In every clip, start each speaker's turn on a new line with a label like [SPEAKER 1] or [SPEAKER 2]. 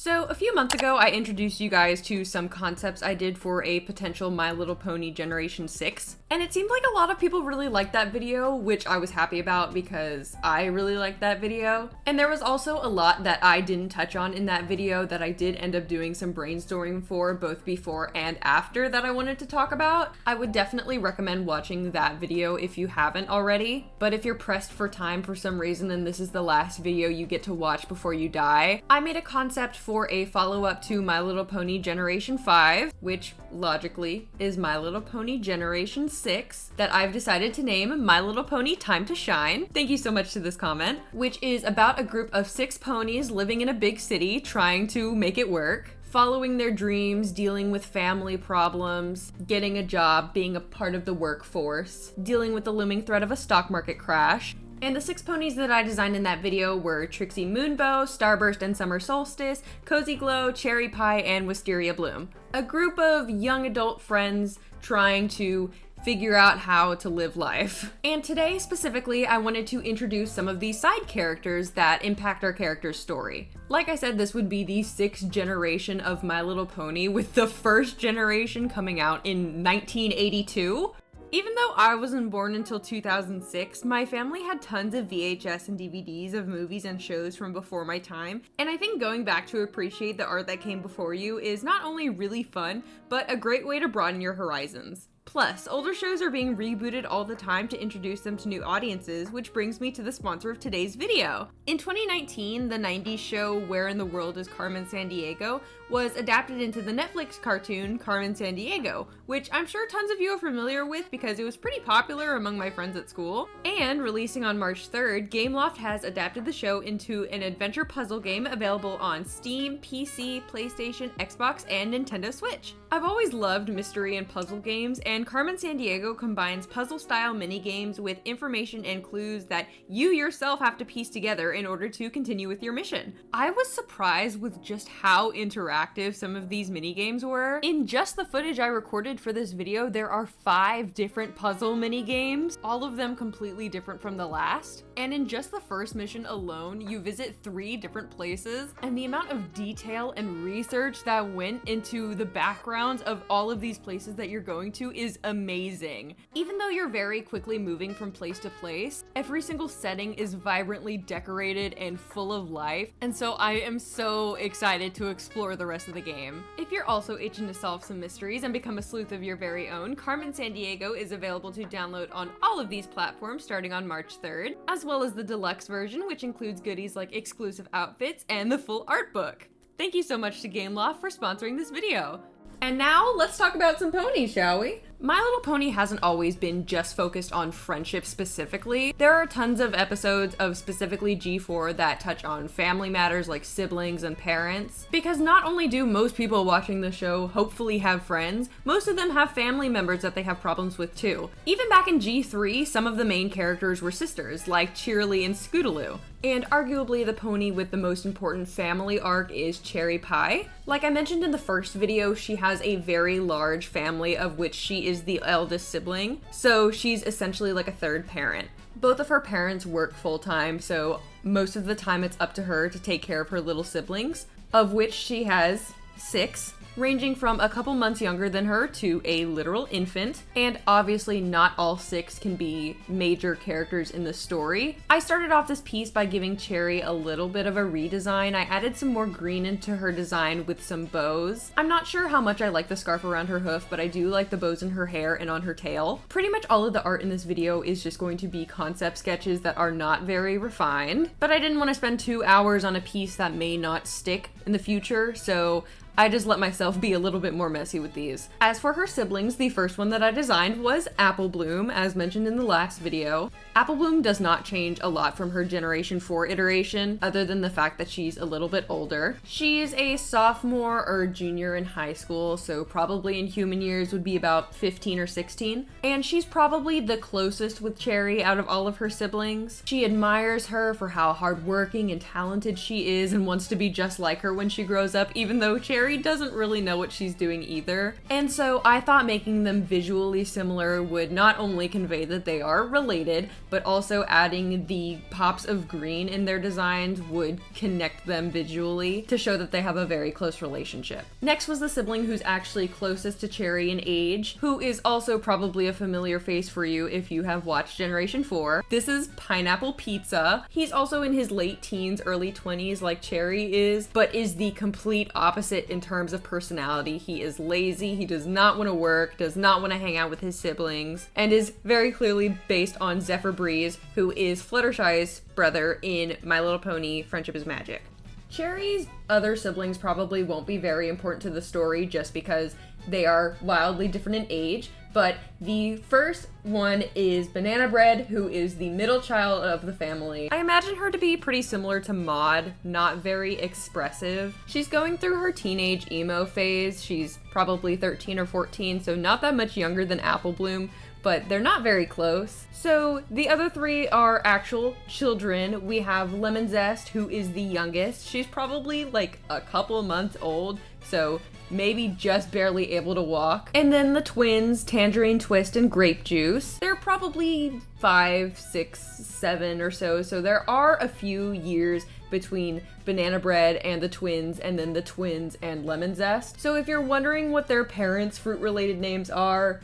[SPEAKER 1] So a few months ago, I introduced you guys to some concepts I did for a potential My Little Pony Generation 6, and it seemed like a lot of people really liked that video, which I was happy about because I really liked that video. And there was also a lot that I didn't touch on in that video that I did end up doing some brainstorming for both before and after that I wanted to talk about. I would definitely recommend watching that video if you haven't already, but if you're pressed for time for some reason and this is the last video you get to watch before you die, I made a concept for a follow-up to My Little Pony Generation 5, which logically is My Little Pony Generation 6, that I've decided to name My Little Pony Time to Shine. Thank you so much to this comment, which is about a group of 6 ponies living in a big city trying to make it work, following their dreams, dealing with family problems, getting a job, being a part of the workforce, dealing with the looming threat of a stock market crash. And the 6 ponies that I designed in that video were Trixie Moonbow, Starburst and Summer Solstice, Cozy Glow, Cherry Pie, and Wisteria Bloom. A group of young adult friends trying to figure out how to live life. And today, specifically, I wanted to introduce some of these side characters that impact our character's story. Like I said, this would be the 6th generation of My Little Pony, with the first generation coming out in 1982. Even though I wasn't born until 2006, my family had tons of VHS and DVDs of movies and shows from before my time, and I think going back to appreciate the art that came before you is not only really fun, but a great way to broaden your horizons. Plus, older shows are being rebooted all the time to introduce them to new audiences, which brings me to the sponsor of today's video. In 2019, the 90s show Where in the World is Carmen Sandiego was adapted into the Netflix cartoon Carmen Sandiego, which I'm sure tons of you are familiar with because it was pretty popular among my friends at school. And releasing on March 3rd, Gameloft has adapted the show into an adventure puzzle game available on Steam, PC, PlayStation, Xbox, and Nintendo Switch. I've always loved mystery and puzzle games, and Carmen Sandiego combines puzzle-style mini-games with information and clues that you yourself have to piece together in order to continue with your mission. I was surprised with just how interactive some of these mini-games were. In just the footage I recorded for this video, there are 5 different puzzle mini-games, all of them completely different from the last. And in just the first mission alone, you visit 3 different places, and the amount of detail and research that went into the backgrounds of all of these places that you're going to is amazing. Even though you're very quickly moving from place to place, every single setting is vibrantly decorated and full of life, and so I am so excited to explore the rest of the game. If you're also itching to solve some mysteries and become a sleuth of your very own, Carmen Sandiego is available to download on all of these platforms starting on March 3rd, as well as the deluxe version, which includes goodies like exclusive outfits and the full art book. Thank you so much to Gameloft for sponsoring this video. And now, let's talk about some ponies, shall we? My Little Pony hasn't always been just focused on friendship specifically. There are tons of episodes of specifically G4 that touch on family matters like siblings and parents. Because not only do most people watching the show hopefully have friends, most of them have family members that they have problems with too. Even back in G3, some of the main characters were sisters, like Cheerilee and Scootaloo. And arguably the pony with the most important family arc is Cherry Pie. Like I mentioned in the first video, she has a very large family of which she is the eldest sibling, so she's essentially like a third parent. Both of her parents work full-time, so most of the time it's up to her to take care of her little siblings, of which she has 6. Ranging from a couple months younger than her to a literal infant, and obviously not all 6 can be major characters in the story. I started off this piece by giving Cherry a little bit of a redesign. I added some more green into her design with some bows. I'm not sure how much I like the scarf around her hoof, but I do like the bows in her hair and on her tail. Pretty much all of the art in this video is just going to be concept sketches that are not very refined, but I didn't want to spend 2 hours on a piece that may not stick in the future, so I just let myself be a little bit more messy with these. As for her siblings, the first one that I designed was Apple Bloom, as mentioned in the last video. Apple Bloom does not change a lot from her Generation 4 iteration, other than the fact that she's a little bit older. She's a sophomore or junior in high school, so probably in human years would be about 15 or 16. And she's probably the closest with Cherry out of all of her siblings. She admires her for how hardworking and talented she is and wants to be just like her when she grows up, even though Cherry Cherry doesn't really know what she's doing either. And so I thought making them visually similar would not only convey that they are related, but also adding the pops of green in their designs would connect them visually to show that they have a very close relationship. Next was the sibling who's actually closest to Cherry in age, who is also probably a familiar face for you if you have watched Generation 4. This is Pineapple Pizza. He's also in his late teens, early 20s like Cherry is, but is the complete opposite in terms of personality. He is lazy, he does not want to work, does not want to hang out with his siblings, and is very clearly based on Zephyr Breeze, who is Fluttershy's brother in My Little Pony: Friendship is Magic. Cherry's other siblings probably won't be very important to the story just because they are wildly different in age, but the first one is Banana Bread, who is the middle child of the family. I imagine her to be pretty similar to Maud, not very expressive. She's going through her teenage emo phase. She's probably 13 or 14, so not that much younger than Apple Bloom, but they're not very close. So the other three are actual children. We have Lemon Zest, who is the youngest. She's probably like a couple months old, so maybe just barely able to walk. And then the twins, Tangerine Twist and Grape Juice. They're probably 5, 6, 7 or so there are a few years between Banana Bread and the twins, and then the twins and Lemon Zest. So if you're wondering what their parents' fruit-related names are,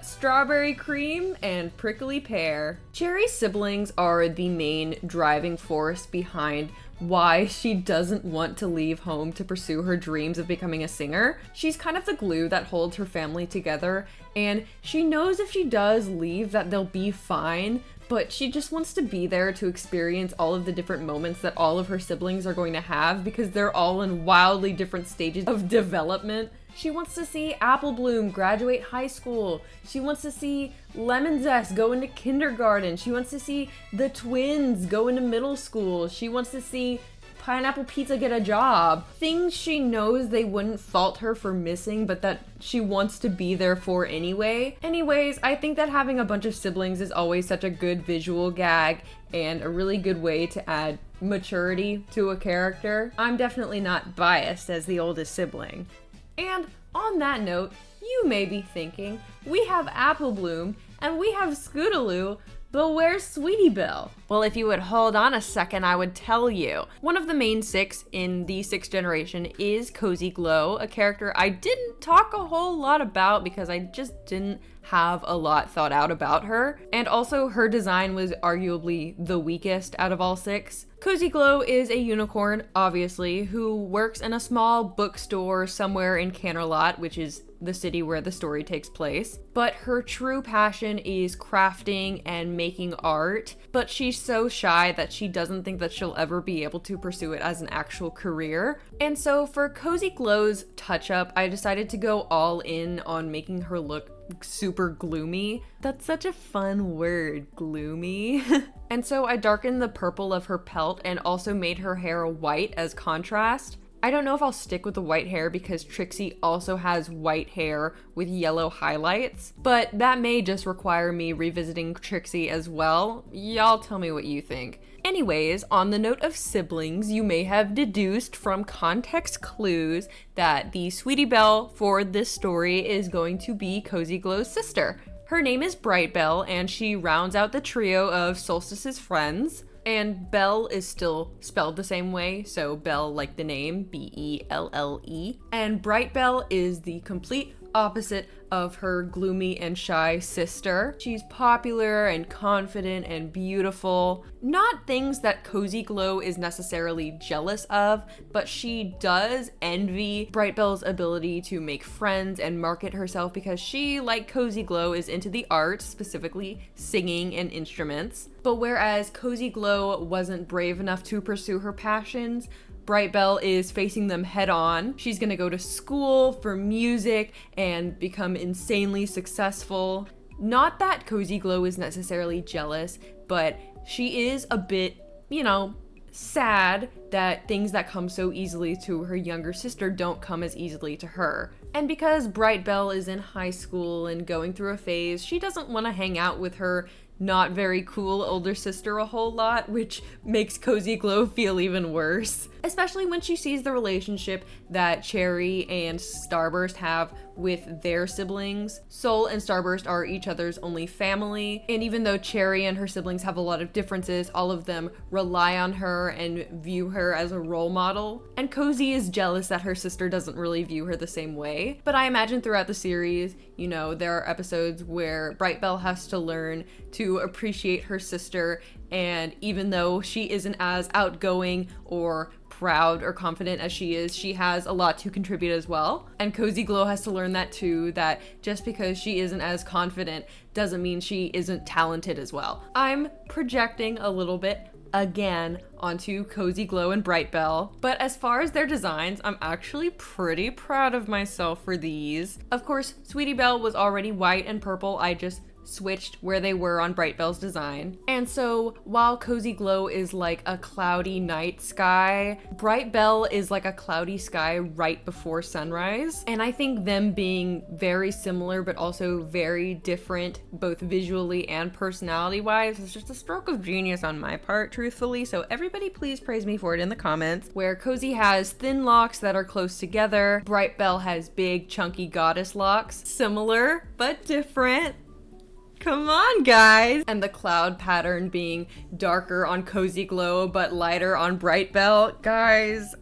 [SPEAKER 1] Strawberry Cream and Prickly Pear. Cherry's siblings are the main driving force behind why she doesn't want to leave home to pursue her dreams of becoming a singer. She's kind of the glue that holds her family together, and she knows if she does leave that they'll be fine, but she just wants to be there to experience all of the different moments that all of her siblings are going to have because they're all in wildly different stages of development. She wants to see Apple Bloom graduate high school. She wants to see Lemon Zest go into kindergarten. She wants to see the twins go into middle school. She wants to see Pineapple Pizza get a job. Things she knows they wouldn't fault her for missing, but that she wants to be there for anyway. Anyways, I think that having a bunch of siblings is always such a good visual gag and a really good way to add maturity to a character. I'm definitely not biased as the oldest sibling. And on that note, you may be thinking, we have Apple Bloom and we have Scootaloo, but where's Sweetie Belle? Well, if you would hold on a second, I would tell you. One of the main 6 in the 6th generation is Cozy Glow, a character I didn't talk a whole lot about because I just didn't have a lot thought out about her. And also her design was arguably the weakest out of all 6. Cozy Glow is a unicorn, obviously, who works in a small bookstore somewhere in Canterlot, which is the city where the story takes place. But her true passion is crafting and making art, but she's so shy that she doesn't think that she'll ever be able to pursue it as an actual career. And so for Cozy Glow's touch-up, I decided to go all in on making her look super gloomy. That's such a fun word, gloomy. And so I darkened the purple of her pelt and also made her hair white as contrast. I don't know if I'll stick with the white hair because Trixie also has white hair with yellow highlights, but that may just require me revisiting Trixie as well. Y'all tell me what you think. Anyways, on the note of siblings, you may have deduced from context clues that the Sweetie Belle for this story is going to be Cozy Glow's sister. Her name is Bright Belle, and she rounds out the trio of Solstice's friends. And Belle is still spelled the same way, so Belle like the name, B-E-L-L-E. And Bright Belle is the complete opposite of her gloomy and shy sister. She's popular and confident and beautiful. Not things that Cozy Glow is necessarily jealous of, but she does envy Bright Belle's ability to make friends and market herself because she, like Cozy Glow, is into the arts, specifically singing and instruments. But whereas Cozy Glow wasn't brave enough to pursue her passions, Bright Belle is facing them head on. She's gonna go to school for music and become insanely successful. Not that Cozy Glow is necessarily jealous, but she is a bit, sad that things that come so easily to her younger sister don't come as easily to her. And because Bright Belle is in high school and going through a phase, she doesn't want to hang out with her not very cool older sister a whole lot, which makes Cozy Glow feel even worse. especially when she sees the relationship that Cherry and Starburst have with their siblings. Soul and Starburst are each other's only family, and even though Cherry and her siblings have a lot of differences, all of them rely on her and view her as a role model. And Cozy is jealous that her sister doesn't really view her the same way. But I imagine throughout the series, you know, there are episodes where Bright Bell has to learn to appreciate her sister, and even though she isn't as outgoing or proud or confident as she is, she has a lot to contribute as well. And Cozy Glow has to learn that too, that just because she isn't as confident doesn't mean she isn't talented as well. I'm projecting a little bit again onto Cozy Glow and Bright Bell, but as far as their designs, I'm actually pretty proud of myself for these. Of course, Sweetie Belle was already white and purple. I just switched where they were on Bright Bell's design. And so while Cozy Glow is like a cloudy night sky, Bright Bell is like a cloudy sky right before sunrise. And I think them being very similar but also very different both visually and personality wise is just a stroke of genius on my part, truthfully. So everybody please praise me for it in the comments. Where Cozy has thin locks that are close together, Bright Bell has big chunky goddess locks. Similar but different. Come on, guys! And the cloud pattern being darker on Cozy Glow but lighter on Bright Bell. Guys,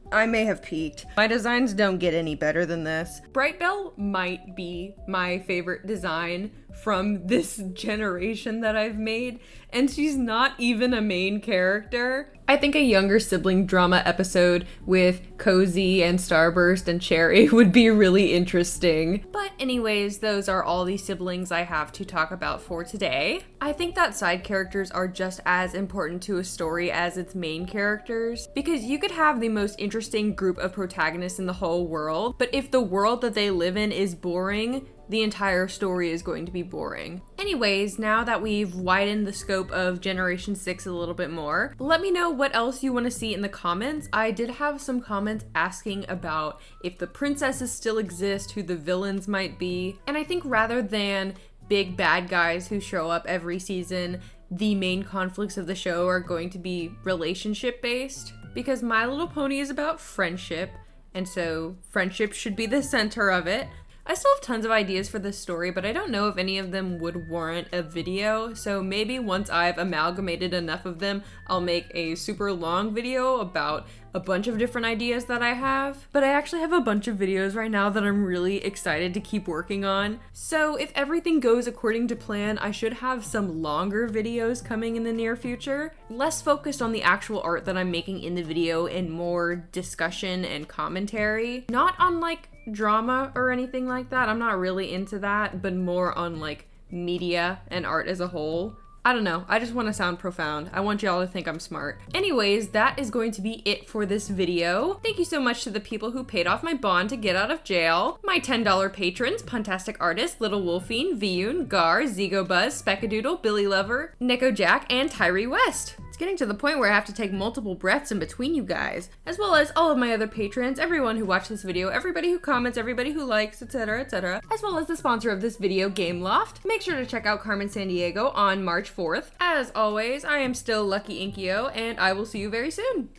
[SPEAKER 1] I may have peaked. My designs don't get any better than this. Bright Bell might be my favorite design from this generation that I've made, and she's not even a main character. I think a younger sibling drama episode with Cozy and Starburst and Cherry would be really interesting. But anyways, those are all the siblings I have to talk about for today. I think that side characters are just as important to a story as its main characters, because you could have the most interesting group of protagonists in the whole world, but if the world that they live in is boring, the entire story is going to be boring. Anyways, now that we've widened the scope of Generation 6 a little bit more, let me know what else you want to see in the comments. I did have some comments asking about if the princesses still exist, who the villains might be, and I think rather than big bad guys who show up every season, the main conflicts of the show are going to be relationship based, because My Little Pony is about friendship, and so friendship should be the center of it. I still have tons of ideas for this story, but I don't know if any of them would warrant a video, so maybe once I've amalgamated enough of them, I'll make a super long video about a bunch of different ideas that I have. But I actually have a bunch of videos right now that I'm really excited to keep working on. So if everything goes according to plan, I should have some longer videos coming in the near future, less focused on the actual art that I'm making in the video and more discussion and commentary. Not on like drama or anything like that. I'm not really into that, but more on like media and art as a whole. I don't know, I just want to sound profound. I want y'all to think I'm smart. Anyways, that is going to be it for this video. Thank you so much to the people who paid off my bond to get out of jail. My $10 patrons, Puntastic Artist, Little Wolfine, Viyun, Gar, Zigo Buzz, Speckadoodle, Billy Lover, Nico Jack, and Tyree West. It's getting to the point where I have to take multiple breaths in between you guys, as well as all of my other patrons, everyone who watched this video, everybody who comments, everybody who likes, etc., as well as the sponsor of this video, Gameloft. Make sure to check out Carmen Sandiego on March 4th. As always, I am still Lucky Inkiio, and I will see you very soon.